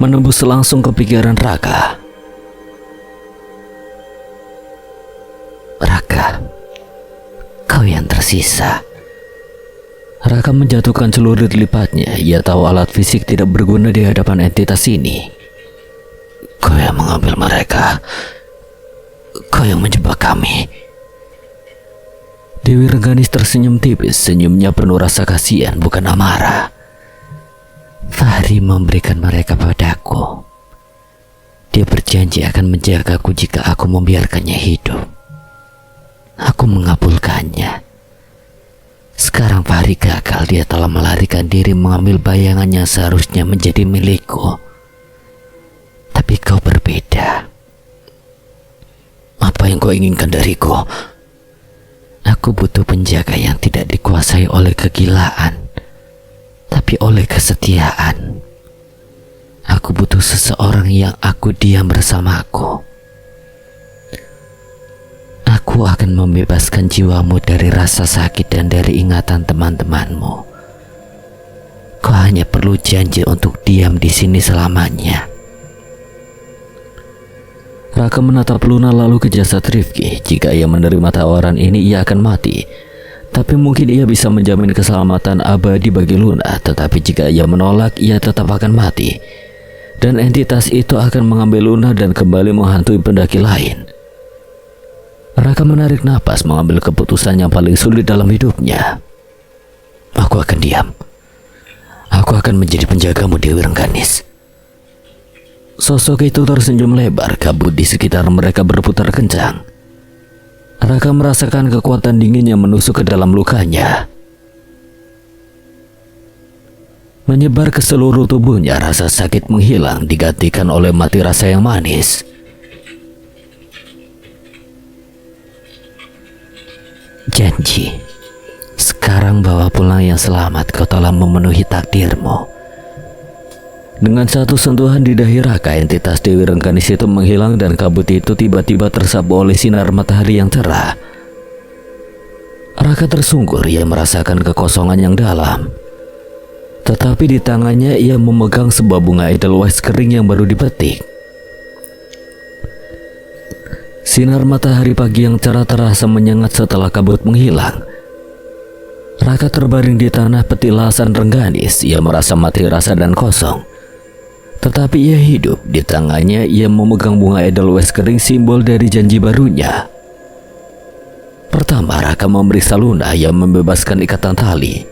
menembus langsung ke pikiran Raka. Raka, kau yang tersisa. Raka menjatuhkan celurit lipatnya. Ia tahu alat fisik tidak berguna di hadapan entitas ini. Kau yang mengambil mereka. Kau yang menjebak kami. Dewi Rengganis tersenyum tipis. Senyumnya penuh rasa kasihan, bukan amarah. Fahri memberikan mereka padaku. Dia berjanji akan menjagaku jika aku membiarkannya hidup. Aku mengabulkannya. Sekarang Fahri gagal. Dia telah melarikan diri, mengambil bayangan yang seharusnya menjadi milikku. Tapi kau berbeda. Apa yang kau inginkan dariku? Aku butuh penjaga yang tidak dikuasai oleh kegilaan, tapi oleh kesetiaan. Aku butuh seseorang yang aku diam bersamaku. Aku akan membebaskan jiwamu dari rasa sakit dan dari ingatan teman-temanmu. Kau hanya perlu janji untuk diam di sini selamanya. Raka menatap Luna lalu ke jasad Rifki. Jika ia menerima tawaran ini, ia akan mati. Tapi mungkin ia bisa menjamin keselamatan abadi bagi Luna. Tetapi jika ia menolak, ia tetap akan mati. Dan entitas itu akan mengambil Luna dan kembali menghantui pendaki lain. Raka menarik napas, mengambil keputusan yang paling sulit dalam hidupnya. Aku akan diam. Aku akan menjadi penjagamu, Dewi Rengganis. Sosok itu tersenyum lebar. Kabut di sekitar mereka berputar kencang. Raka merasakan kekuatan dingin yang menusuk ke dalam lukanya. Menyebar ke seluruh tubuhnya, rasa sakit menghilang digantikan oleh mati rasa yang manis. Janji, sekarang bawa pulang yang selamat, kau telah memenuhi takdirmu. Dengan satu sentuhan di dahi Raka, entitas Dewi Rengganis itu menghilang dan kabut itu tiba-tiba tersapu oleh sinar matahari yang cerah. Raka tersungkur, ia merasakan kekosongan yang dalam. Tetapi di tangannya ia memegang sebuah bunga edelweiss kering yang baru dipetik. Sinar matahari pagi yang cerah terasa menyengat setelah kabut menghilang. Raka terbaring di tanah petilasan Rengganis. Ia merasa mati rasa dan kosong. Tetapi ia hidup. Di tangannya ia memegang bunga edelweiss kering, simbol dari janji barunya. Pertama, Raka memeriksa Luna yang membebaskan ikatan tali.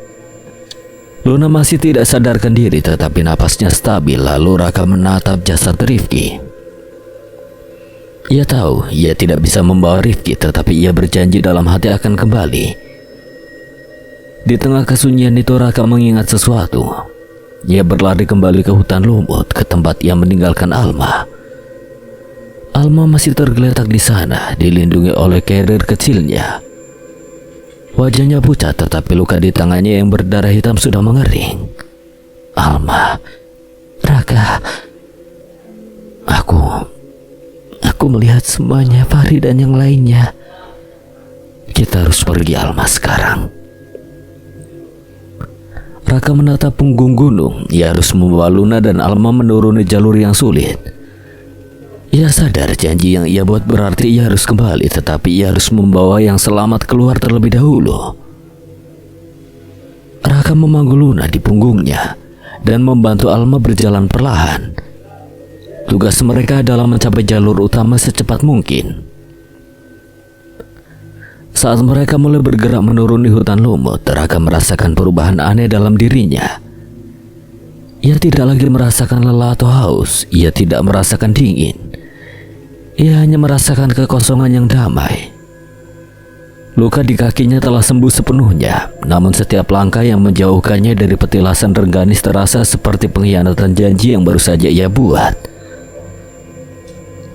Luna masih tidak sadarkan diri, tetapi napasnya stabil. Lalu Raka menatap jasad Rifki. Ia tahu ia tidak bisa membawa Rifki, tetapi ia berjanji dalam hati akan kembali. Di tengah kesunyian itu Raka mengingat sesuatu. Ia berlari kembali ke hutan lumut, ke tempat ia meninggalkan Alma. Alma masih tergeletak di sana, dilindungi oleh carrier kecilnya. Wajahnya pucat, tetapi luka di tangannya yang berdarah hitam sudah mengering. Alma, Raka, aku melihat semuanya, Fahri dan yang lainnya. Kita harus pergi, Alma, sekarang. Raka menatap punggung gunung. Ia harus membawa Luna dan Alma menuruni jalur yang sulit. Ia sadar janji yang ia buat berarti ia harus kembali, tetapi ia harus membawa yang selamat keluar terlebih dahulu. Raka memanggul Luna di punggungnya dan membantu Alma berjalan perlahan. Tugas mereka adalah mencapai jalur utama secepat mungkin. Saat mereka mulai bergerak menuruni hutan lumut, Raka merasakan perubahan aneh dalam dirinya. Ia tidak lagi merasakan lelah atau haus. Ia tidak merasakan dingin. Ia hanya merasakan kekosongan yang damai. Luka di kakinya telah sembuh sepenuhnya, namun setiap langkah yang menjauhkannya dari petilasan Rengganis terasa seperti pengkhianatan janji yang baru saja ia buat.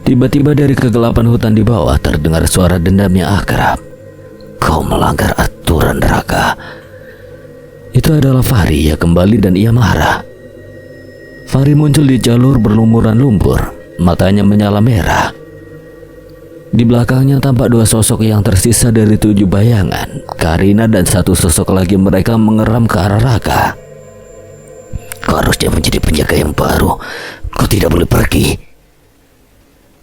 Tiba-tiba dari kegelapan hutan di bawah terdengar suara dendam yang akrab. Kau melanggar aturan, Raka. Itu adalah Fahri. Ia kembali dan ia marah. Fahri muncul di jalur berlumuran lumpur. Matanya menyala merah. Di belakangnya tampak dua sosok yang tersisa dari 7 bayangan. Karina dan satu sosok lagi, mereka mengeram ke arah Raka. Kau harusnya menjadi penjaga yang baru. Kau tidak boleh pergi.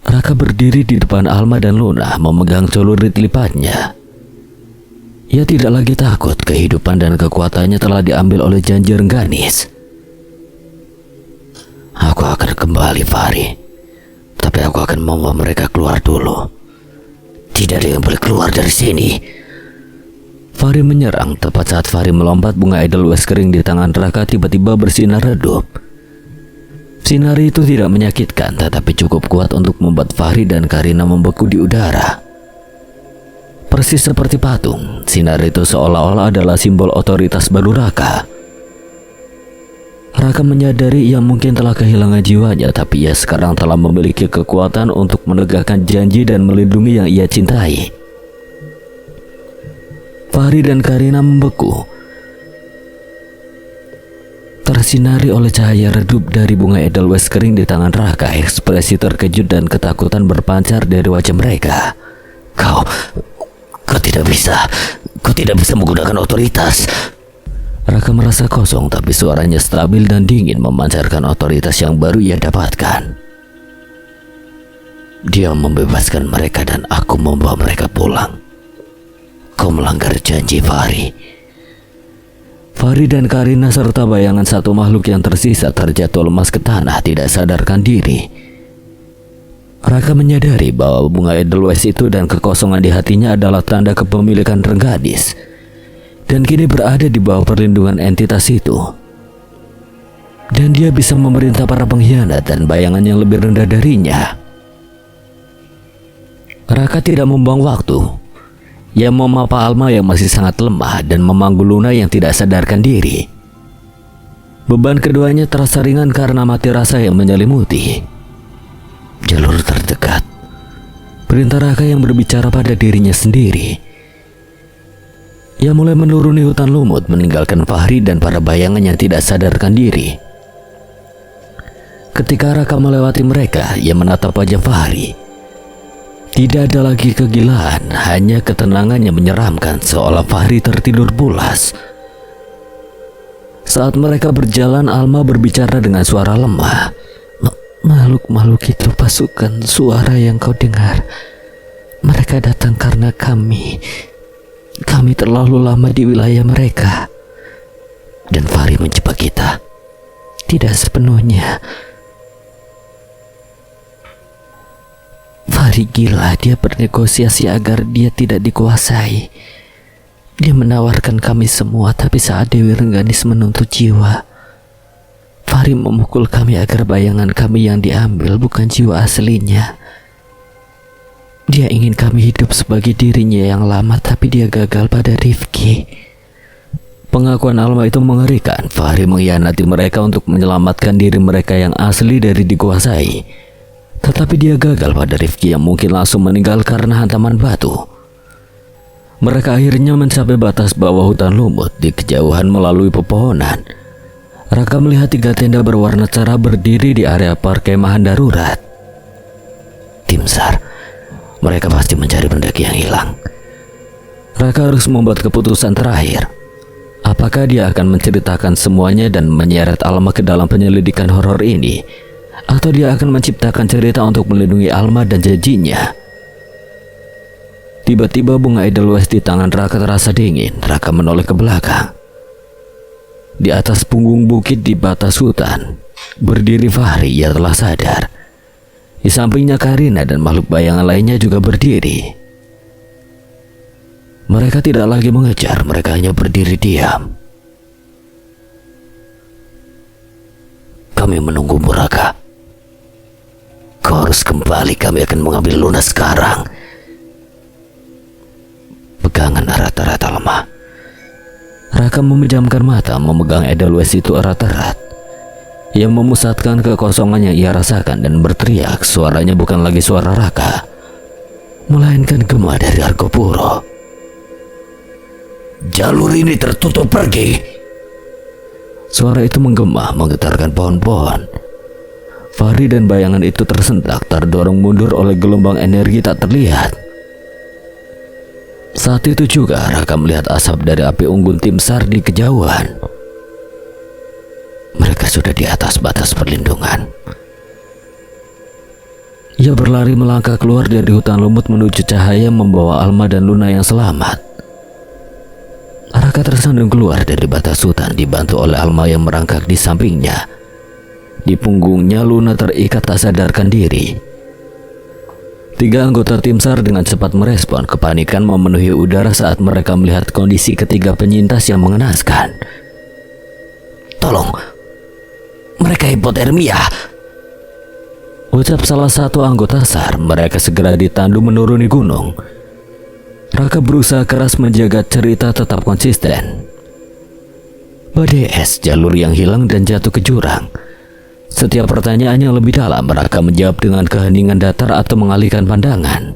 Raka berdiri di depan Alma dan Luna, memegang celurit lipatnya. Ia tidak lagi takut. Kehidupan dan kekuatannya telah diambil oleh janji Rengganis. Aku akan kembali, Fahri. Tapi aku akan membawa mereka keluar dulu. Tidak ada yang boleh keluar dari sini. Fahri menyerang. Tepat saat Fahri melompat, bunga edelweiss kering di tangan Raka tiba-tiba bersinar redup. Sinar itu tidak menyakitkan, tetapi cukup kuat untuk membuat Fahri dan Karina membeku di udara. Persis seperti patung, sinar itu seolah-olah adalah simbol otoritas baru Raka. Raka menyadari ia mungkin telah kehilangan jiwanya, tapi ia sekarang telah memiliki kekuatan untuk menegakkan janji dan melindungi yang ia cintai. Fahri dan Karina membeku, tersinari oleh cahaya redup dari bunga edelweiss kering di tangan Raka. Ekspresi terkejut dan ketakutan berpancar dari wajah mereka. Kau tidak bisa menggunakan otoritas. Raka merasa kosong, tapi suaranya stabil dan dingin, memancarkan otoritas yang baru ia dapatkan. Dia membebaskan mereka dan aku membawa mereka pulang. Kau melanggar janji, Fahri. Fahri dan Karina serta bayangan satu makhluk yang tersisa terjatuh lemas ke tanah tidak sadarkan diri. Raka menyadari bahwa bunga Edelweiss itu dan kekosongan di hatinya adalah tanda kepemilikan Rengganis, dan kini berada di bawah perlindungan entitas itu. Dan dia bisa memerintah para pengkhianat dan bayangan yang lebih rendah darinya. Raka tidak membuang waktu. Ia memapa Alma yang masih sangat lemah dan memanggul Luna yang tidak sadarkan diri. Beban keduanya terasa ringan karena mati rasa yang menyelimuti. Jalur terdekat. Perintah Raka yang berbicara pada dirinya sendiri. Ia mulai menuruni hutan lumut meninggalkan Fahri dan para bayangan yang tidak sadarkan diri. Ketika Raka melewati mereka, ia menatap wajah Fahri. Tidak ada lagi kegilaan, hanya ketenangan yang menyeramkan seolah Fahri tertidur pulas. Saat mereka berjalan, Alma berbicara dengan suara lemah. Makhluk-makhluk itu pasukan suara yang kau dengar. Mereka datang karena kami terlalu lama di wilayah mereka. Dan Fahri menjebak kita. Tidak sepenuhnya. Fahri gila, dia bernegosiasi agar dia tidak dikuasai. Dia menawarkan kami semua, tapi saat Dewi Rengganis menuntut jiwa, Fahri memukul kami agar bayangan kami yang diambil bukan jiwa aslinya. Dia ingin kami hidup sebagai dirinya yang lama, tapi dia gagal pada Rifki. Pengakuan Alma itu mengerikan. Fahri mengkhianati mereka untuk menyelamatkan diri mereka yang asli dari dikuasai. Tetapi dia gagal pada Rifki yang mungkin langsung meninggal karena hantaman batu. Mereka akhirnya mencapai batas bawah hutan lumut di kejauhan melalui pepohonan. Raka melihat 3 tenda berwarna cerah berdiri di area perkemahan darurat. Tim SAR, mereka pasti mencari pendaki yang hilang. Raka harus membuat keputusan terakhir. Apakah dia akan menceritakan semuanya dan menyeret Alma ke dalam penyelidikan horor ini, atau dia akan menciptakan cerita untuk melindungi Alma dan janjinya? Tiba-tiba bunga Edelweiss di tangan Raka terasa dingin. Raka menoleh ke belakang. Di atas punggung bukit di batas hutan berdiri Fahri. Ia telah sadar. Di sampingnya Karina dan makhluk bayangan lainnya juga berdiri. Mereka tidak lagi mengejar, mereka hanya berdiri diam. Kami menunggumu, Raka. Kau harus kembali, kami akan mengambil Luna sekarang. Pegangan erat-erat Alma. Raka memejamkan mata, memegang Edelweiss itu erat-erat. Ia memusatkan kekosongan yang ia rasakan dan berteriak. Suaranya bukan lagi suara Raka, melainkan gema dari Argopuro. Jalur ini tertutup, pergi. Suara itu menggema, menggetarkan pohon-pohon. Fahri dan bayangan itu tersentak, terdorong mundur oleh gelombang energi tak terlihat. Saat itu juga Raka melihat asap dari api unggun tim SAR di kejauhan. Mereka sudah di atas batas perlindungan. Ia berlari melangkah keluar dari hutan lumut menuju cahaya membawa Alma dan Luna yang selamat. Raka tersandung keluar dari batas hutan dibantu oleh Alma yang merangkak di sampingnya. Di punggungnya Luna terikat tak sadarkan diri. 3 anggota tim SAR dengan cepat merespon. Kepanikan memenuhi udara saat mereka melihat kondisi ketiga penyintas yang mengenaskan. Tolong, mereka hipotermia, ucap salah satu anggota SAR. Mereka segera ditandu menuruni gunung. Raka berusaha keras menjaga cerita tetap konsisten. Badai es, jalur yang hilang dan jatuh ke jurang. Setiap pertanyaannya lebih dalam. Raka menjawab dengan keheningan datar atau mengalihkan pandangan.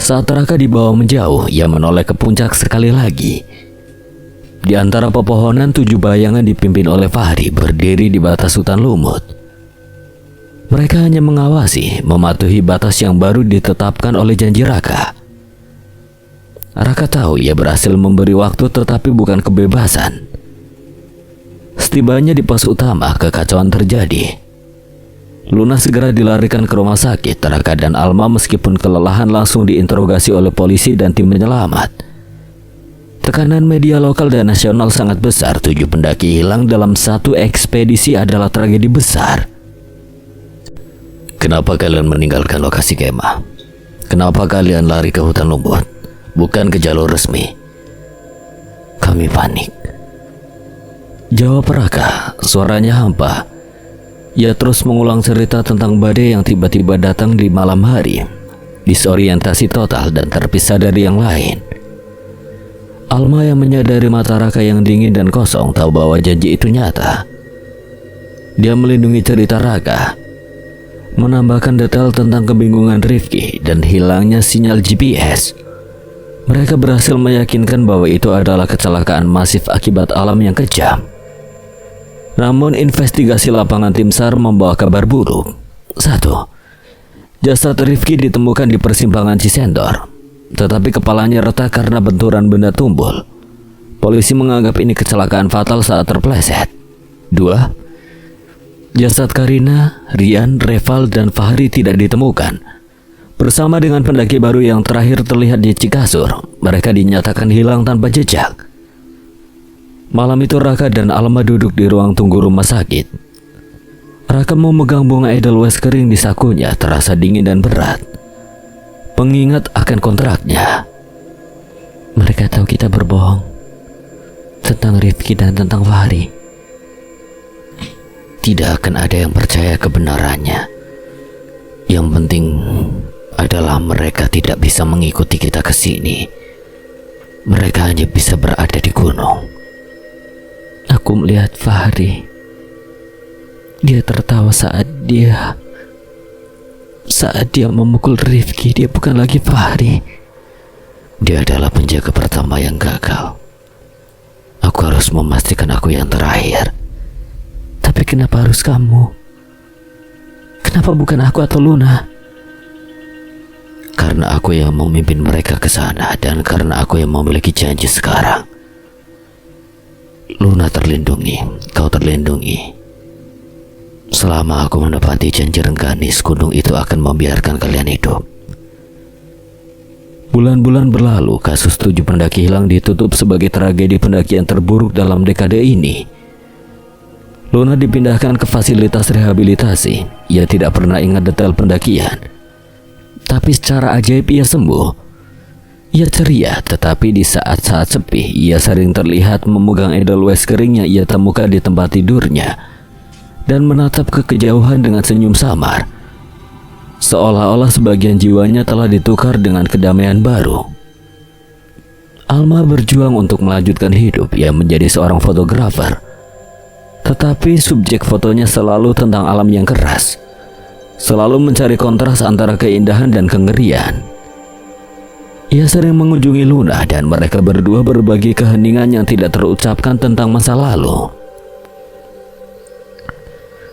Saat Raka dibawa menjauh, ia menoleh ke puncak sekali lagi. Di antara pepohonan 7 bayangan dipimpin oleh Fahri berdiri di batas hutan lumut. Mereka hanya mengawasi, mematuhi batas yang baru ditetapkan oleh janji Raka. Raka tahu ia berhasil memberi waktu, tetapi bukan kebebasan. Setibanya di pos utama, kekacauan terjadi. Luna segera dilarikan ke rumah sakit. Raka dan Alma meskipun kelelahan langsung diinterogasi oleh polisi dan tim penyelamat. Tekanan media lokal dan nasional sangat besar. 7 pendaki hilang dalam satu ekspedisi adalah tragedi besar. Kenapa kalian meninggalkan lokasi kemah? Kenapa kalian lari ke hutan lumbut, bukan ke jalur resmi? Kami panik, jawab Raka, suaranya hampa. Ia terus mengulang cerita tentang badai yang tiba-tiba datang di malam hari. Disorientasi total dan terpisah dari yang lain. Alma yang menyadari mata Raka yang dingin dan kosong tahu bahwa janji itu nyata. Dia melindungi cerita Raka, menambahkan detail tentang kebingungan Rifki dan hilangnya sinyal GPS. Mereka berhasil meyakinkan bahwa itu adalah kecelakaan masif akibat alam yang kejam. Namun investigasi lapangan tim SAR membawa kabar buruk. 1. Jasad Rifki ditemukan di persimpangan Cisendor, tetapi kepalanya retak karena benturan benda tumpul. Polisi menganggap ini kecelakaan fatal saat terpleset. 2. Jasad Karina, Rian, Reval, dan Fahri tidak ditemukan. Bersama dengan pendaki baru yang terakhir terlihat di Cikasur, mereka dinyatakan hilang tanpa jejak. Malam itu Raka dan Alma duduk di ruang tunggu rumah sakit. Raka memegang bunga Edelweiss kering di sakunya, terasa dingin dan berat. Pengingat akan kontraknya. Mereka tahu kita berbohong tentang Rifki dan tentang Fahri. Tidak akan ada yang percaya kebenarannya. Yang penting adalah mereka tidak bisa mengikuti kita ke sini. Mereka hanya bisa berada di gunung. Aku melihat Fahri. Dia tertawa saat dia memukul Rifki. Dia bukan lagi Fahri. Dia adalah penjaga pertama yang gagal. Aku harus memastikan aku yang terakhir. Tapi kenapa harus kamu? Kenapa bukan aku atau Luna? Karena aku yang memimpin mereka ke sana dan karena aku yang memiliki janji sekarang. Luna terlindungi, kau terlindungi. Selama aku menepati janji Rengganis, gunung itu akan membiarkan kalian hidup. Bulan-bulan berlalu, kasus 7 pendaki hilang ditutup sebagai tragedi pendakian terburuk dalam dekade ini. Luna dipindahkan ke fasilitas rehabilitasi. Ia tidak pernah ingat detail pendakian. Tapi secara ajaib ia sembuh. Ia ceria, tetapi di saat-saat sepi, ia sering terlihat memegang Edelweiss kering yang ia temukan di tempat tidurnya dan menatap ke kejauhan dengan senyum samar. Seolah-olah sebagian jiwanya telah ditukar dengan kedamaian baru. Alma berjuang untuk melanjutkan hidup. Ia menjadi seorang fotografer. Tetapi subjek fotonya selalu tentang alam yang keras. Selalu mencari kontras antara keindahan dan kengerian. Ia sering mengunjungi Luna dan mereka berdua berbagi keheningan yang tidak terucapkan tentang masa lalu.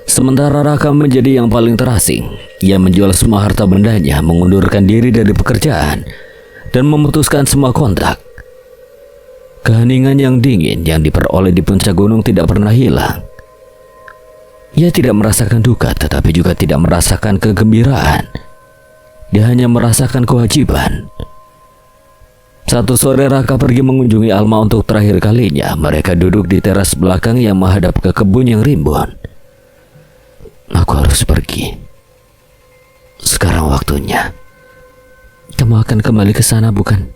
Sementara Raka menjadi yang paling terasing. Ia menjual semua harta bendanya, mengundurkan diri dari pekerjaan, dan memutuskan semua kontrak. Keheningan yang dingin yang diperoleh di puncak gunung tidak pernah hilang. Ia tidak merasakan duka, tetapi juga tidak merasakan kegembiraan. Dia hanya merasakan kewajiban. Satu sore Raka pergi mengunjungi Alma untuk terakhir kalinya. Mereka duduk di teras belakang yang menghadap ke kebun yang rimbun. Aku harus pergi. Sekarang waktunya. Kamu akan kembali ke sana, bukan?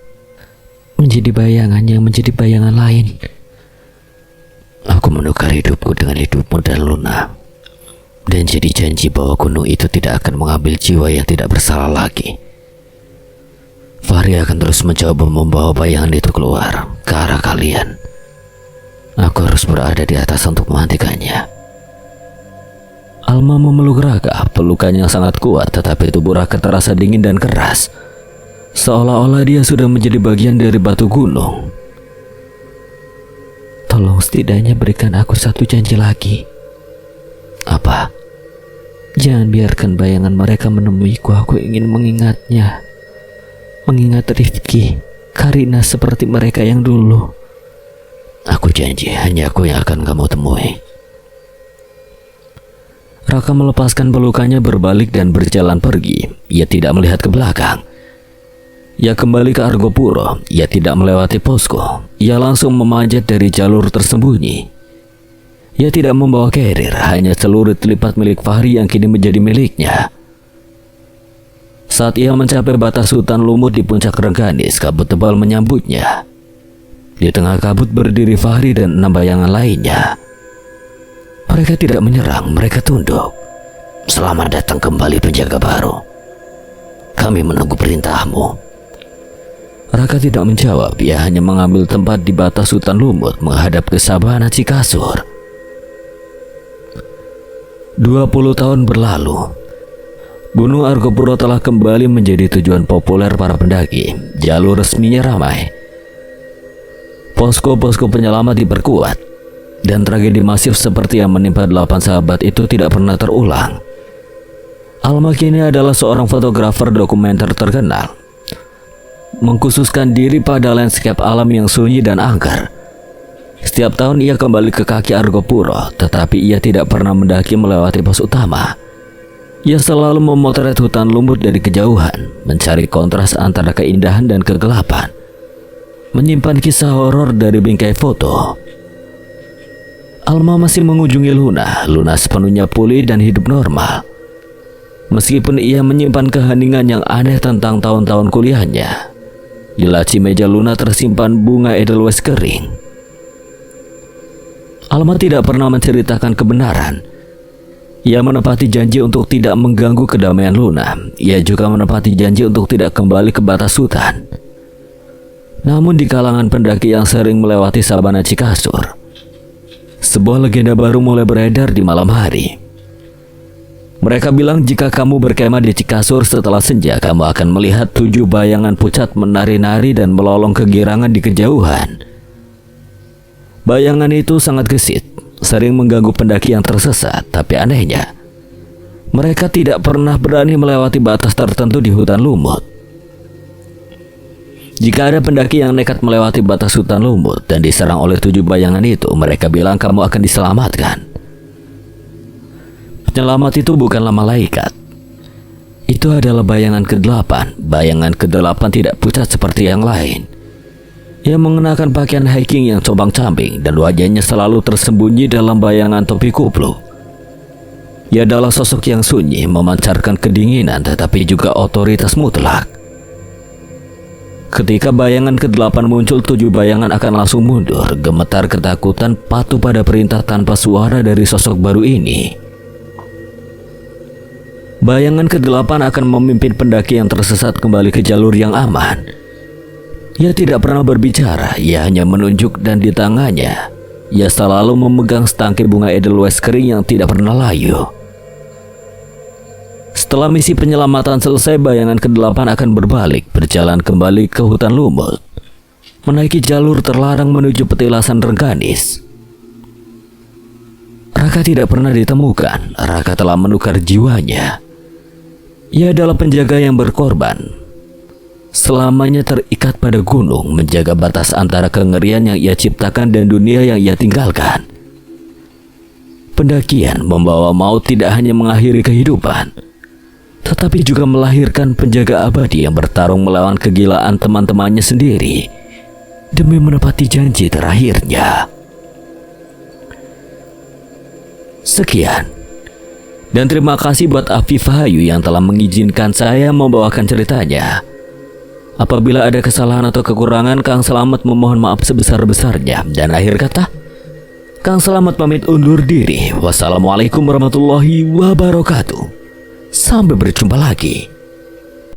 Menjadi bayangan yang menjadi bayangan lain. Aku menukar hidupku dengan hidupmu dan Luna. Dan jadi janji bahwa gunung itu tidak akan mengambil jiwa yang tidak bersalah lagi. Fahri akan terus mencoba membawa bayangan itu keluar ke arah kalian. Aku harus berada di atas untuk menghentikannya. Alma memeluk Raka, pelukannya sangat kuat, tetapi tubuh Raka terasa dingin dan keras. Seolah-olah dia sudah menjadi bagian dari batu gunung. Tolong setidaknya berikan aku satu janji lagi. Apa? Jangan biarkan bayangan mereka menemuiku. Aku ingin mengingatnya. Mengingat Rifki, Karina seperti mereka yang dulu. Aku janji hanya aku yang akan kamu temui. Raka melepaskan pelukannya, berbalik dan berjalan pergi. Ia tidak melihat ke belakang. Ia kembali ke Argopuro. Ia tidak melewati posko. Ia langsung memanjat dari jalur tersembunyi. Ia tidak membawa carrier, hanya celurit lipat milik Fahri yang kini menjadi miliknya. Saat ia mencapai batas hutan lumut di puncak Rengganis, kabut tebal menyambutnya. Di tengah kabut berdiri Fahri dan 6 bayangan lainnya. Mereka tidak menyerang, mereka tunduk. Selamat datang kembali penjaga baru. Kami menunggu perintahmu. Raka tidak menjawab, ia hanya mengambil tempat di batas hutan lumut menghadap ke Sabana Cikasur. 20 tahun berlalu. Gunung Argopuro telah kembali menjadi tujuan populer para pendaki. Jalur resminya ramai. Posko-posko penyelamat diperkuat. Dan tragedi masif seperti yang menimpa 8 sahabat itu tidak pernah terulang. Alma kini adalah seorang fotografer dokumenter terkenal, mengkhususkan diri pada landscape alam yang sunyi dan angker. Setiap tahun ia kembali ke kaki Argopuro, tetapi ia tidak pernah mendaki melewati pos utama. Ia selalu memotret hutan lumut dari kejauhan, mencari kontras antara keindahan dan kegelapan, menyimpan kisah horor dari bingkai foto. Alma masih mengunjungi Luna. Luna sepenuhnya pulih dan hidup normal. Meskipun ia menyimpan keheningan yang aneh tentang tahun-tahun kuliahnya. Di laci meja Luna tersimpan bunga edelweiss kering. Alma tidak pernah menceritakan kebenaran. Ia menepati janji untuk tidak mengganggu kedamaian Luna. Ia juga menepati janji untuk tidak kembali ke batas hutan. Namun di kalangan pendaki yang sering melewati Sabana Cikasur, sebuah legenda baru mulai beredar di malam hari. Mereka bilang jika kamu berkemah di Cikasur setelah senja, kamu akan melihat 7 bayangan pucat menari-nari dan melolong kegirangan di kejauhan. Bayangan itu sangat gesit, sering mengganggu pendaki yang tersesat, tapi anehnya, mereka tidak pernah berani melewati batas tertentu di hutan lumut. Jika ada pendaki yang nekat melewati batas hutan lumut dan diserang oleh 7 bayangan itu, mereka bilang kamu akan diselamatkan. Penyelamat itu bukanlah malaikat. Itu adalah bayangan ke-8. Bayangan ke-8 tidak pucat seperti yang lain. Ia mengenakan pakaian hiking yang compang-camping dan wajahnya selalu tersembunyi dalam bayangan topi kupluk. Ia adalah sosok yang sunyi, memancarkan kedinginan tetapi juga otoritas mutlak. Ketika bayangan ke-8 muncul, 7 bayangan akan langsung mundur, gemetar ketakutan, patuh pada perintah tanpa suara dari sosok baru ini. Bayangan ke-8 akan memimpin pendaki yang tersesat kembali ke jalur yang aman. Ia tidak pernah berbicara, ia hanya menunjuk dan di tangannya, ia selalu memegang setangkir bunga edelweiss kering yang tidak pernah layu. Setelah misi penyelamatan selesai, bayangan ke-8 akan berbalik, berjalan kembali ke hutan lumut, menaiki jalur terlarang menuju petilasan Rengganis. Raka tidak pernah ditemukan. Raka telah menukar jiwanya. Ia adalah penjaga yang berkorban, selamanya terikat pada gunung, menjaga batas antara kengerian yang ia ciptakan dan dunia yang ia tinggalkan. Pendakian membawa maut tidak hanya mengakhiri kehidupan, tetapi juga melahirkan penjaga abadi yang bertarung melawan kegilaan teman-temannya sendiri demi menepati janji terakhirnya. Sekian, dan terima kasih buat Afif Hayu yang telah mengizinkan saya membawakan ceritanya. Apabila ada kesalahan atau kekurangan, Kang Selamat memohon maaf sebesar-besarnya. Dan akhir kata, Kang Selamat pamit undur diri. Wassalamualaikum warahmatullahi wabarakatuh. Sampai berjumpa lagi.